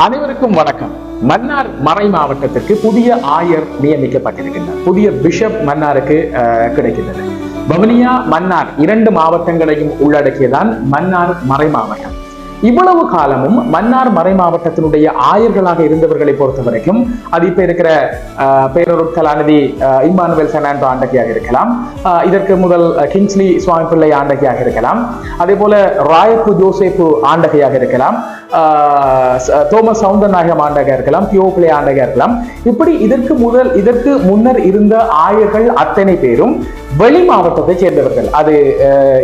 அனைவருக்கும் வணக்கம். மன்னார் மறை மாவட்டத்திற்கு புதிய ஆயர் நியமிக்கப்பட்டிருக்கின்றார். புதிய பிஷப் மன்னாருக்கு கிடைக்கின்றது. வவுனியா, மன்னார் 2 மாவட்டங்களையும் உள்ளடக்கியதான் மன்னார் மறை மாவட்டம். இவ்வளவு காலமும் மன்னார் மறை மாவட்டத்தினுடைய ஆயர்களாக இருந்தவர்களை பொறுத்த வரைக்கும் அது இப்ப இருக்கிற பேரொருட்கலாநிதி இம்மானுவேல் பெர்னாண்டோ ஆண்டகியாக இருக்கலாம், இதற்கு முதல் கிங்ஸ்லி சுவாமி பிள்ளை ஆண்டகியாக இருக்கலாம், அதே போல ராயப்பு ஜோசேப்பு ஆண்டகையாக இருக்கலாம், தோமஸ் சவுந்தரநாயகம் ஆண்டகையாக இருக்கலாம், தியோபிளே ஆண்டகையாக இருக்கலாம். இப்படி இதற்கு முன்னர் இருந்த ஆயர்கள் அத்தனை பேரும் வெளி மாவட்டத்தை சேர்ந்தவர்கள். அது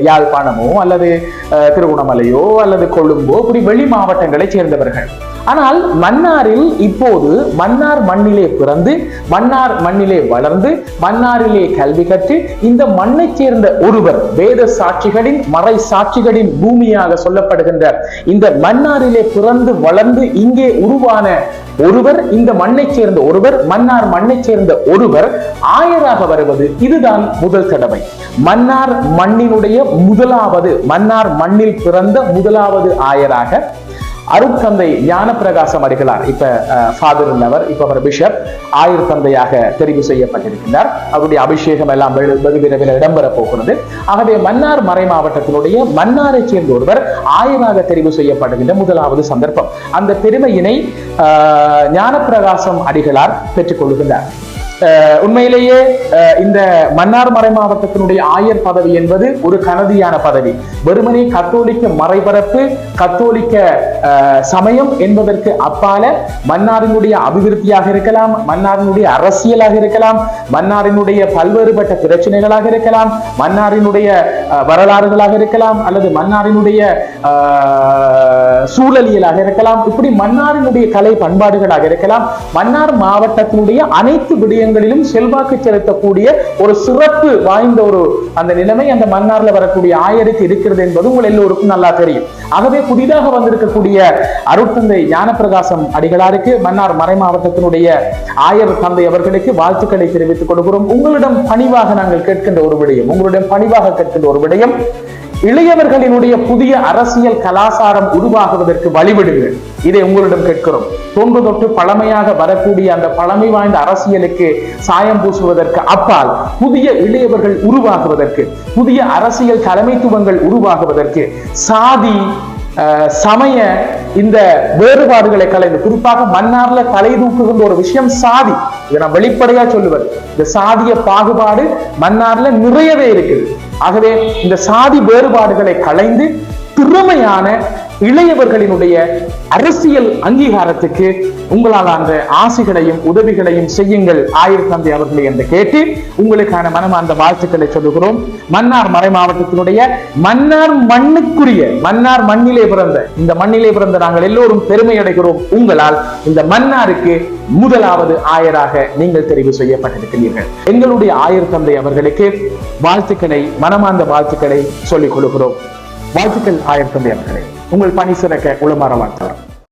யாழ்ப்பாணமோ அல்லது திருகோணமலையோ அல்லது கொழும்போ, இப்படி வெளி மாவட்டங்களை சேர்ந்தவர்கள். ஆனால் மன்னாரில் இப்போது மன்னார் மண்ணிலே பிறந்து மன்னார் மண்ணிலே வளர்ந்து மன்னாரிலே கல்வி கற்று இந்த மண்ணை சேர்ந்த ஒருவர், வேத சாட்சிகளின் மறை சாட்சிகளின் பூமியாக சொல்லப்படுகின்ற இந்த மன்னாரிலே பிறந்து வளர்ந்து இங்கே உருவான ஒருவர், இந்த மண்ணை சேர்ந்த ஒருவர், மன்னார் மண்ணை சேர்ந்த ஒருவர் ஆயராக வருவது இதுதான் முதல் தடவை. மன்னார் மண்ணினுடைய மன்னார் மண்ணில் பிறந்த முதலாவது ஆயராக அருட்தந்தை ஞானப்பிரகாசம் அடிகளார், இப்ப ஃபாதர் இல்லவர், இப்ப அவர் பிஷப், ஆயர் தந்தையாக தெரிவு செய்யப்பட்டிருக்கிறார். அவருடைய அபிஷேகம் எல்லாம் வெகு விரைவில் இடம்பெற போகிறது. ஆகவே மன்னார் மறை மாவட்டத்தினுடைய மன்னாரை சேர்ந்த ஒருவர் ஆயராக தெரிவு செய்யப்படுகின்ற முதலாவது சந்தர்ப்பம். அந்த பெருமையினை ஞானப்பிரகாசம் அடிகளார் பெற்றுக் கொள்கின்றார். உண்மையிலேயே இந்த மன்னார் மறை மாவட்டத்தினுடைய ஆயர் பதவி என்பது ஒரு கனதியான பதவி. வெறுமனே கத்தோலிக்க மறைபரப்பு, கத்தோலிக்க சமயம் என்பதற்கு அப்பால மன்னாரினுடைய அபிவிருத்தியாக இருக்கலாம், மன்னாரினுடைய அரசியலாக இருக்கலாம், மன்னாரினுடைய பல்வேறுபட்ட பிரச்சனைகளாக இருக்கலாம், மன்னாரினுடைய வரலாறுகளாக இருக்கலாம், அல்லது மன்னாரினுடைய சூழலியலாக இருக்கலாம், இப்படி மன்னாரினுடைய கலை பண்பாடுகளாக இருக்கலாம். மன்னார் மாவட்டத்தினுடைய அனைத்து விடயங்களிலும் செல்வாக்கு செலுத்தக்கூடிய ஒரு சிறப்பு வாய்ந்த ஒரு அந்த நிலைமை அந்த மன்னார்ல வரக்கூடிய ஆயருக்கு இருக்கிறது என்பது உங்கள் எல்லோருக்கும் நல்லா தெரியும். ஆகவே புதிதாக வந்திருக்கக்கூடிய அருட்தந்தை ஞானப்பிரகாசம் அடிகளாருக்கு, மன்னார் மறை மாவட்டத்தினுடைய ஆயர் தந்தை அவர்களுக்கு வாழ்த்துக்களை தெரிவித்துக் கொள்கிறோம். உங்களிடம் பணிவாக நாங்கள் கேட்கின்ற ஒரு விடயம், உங்களிடம் பணிவாக கேட்கின்ற ஒரு விடயம், இளையவர்களினுடைய புதிய அரசியல் கலாச்சாரம் உருவாகுவதற்கு வழிவிடுங்கள். இதை உங்களிடம் கேட்கிறோம். தொன்று தொட்டு பழமையாக வரக்கூடிய அந்த பழமை வாய்ந்த அரசியலுக்கு சாயம் பூசுவதற்கு அப்பால் புதிய இளையவர்கள் உருவாகுவதற்கு, புதிய அரசியல் தலைமைத்துவங்கள் உருவாகுவதற்கு சாதி சமய இந்த வேறுபாடுகளை கலைந்து, குறிப்பாக மன்னார்ல தலை தூக்குகின்ற ஒரு விஷயம் சாதி. இதை நான் வெளிப்படையா சொல்லுவது, இந்த சாதிய பாகுபாடு மன்னார்ல நிறையவே இருக்குது. ஆகவே இந்த சாதி வேறுபாடுகளை கலைந்து திறமையான இளையவர்களினுடைய அரசியல் அங்கீகாரத்துக்கு உங்களால் அந்த ஆசைகளையும் உதவிகளையும் செய்யுங்கள் ஆயர் தந்தை அவர்களை என்று கேட்டு உங்களுக்கான மனமார்ந்த வாழ்த்துக்களை சொல்லுகிறோம். மன்னார் மறை மாவட்டத்தினுடைய மன்னார் மண்ணுக்குரிய, மன்னார் மண்ணிலே பிறந்த, இந்த மண்ணிலே பிறந்த நாங்கள் எல்லோரும் பெருமை அடைகிறோம். உங்களால் இந்த மன்னாருக்கு முதலாவது ஆயராக நீங்கள் தெரிவு செய்யப்பட்டிருக்கிறீர்கள். எங்களுடைய ஆயர் தந்தை அவர்களுக்கு வாழ்த்துக்களை, மனமார்ந்த வாழ்த்துக்களை சொல்லிக் கொள்கிறோம். வாழ்த்துக்கள் ஆயர் தந்தை அவர்களே. உங்கள் பணி சிறக்க உளமாற வாழ்த்துகிறோம்.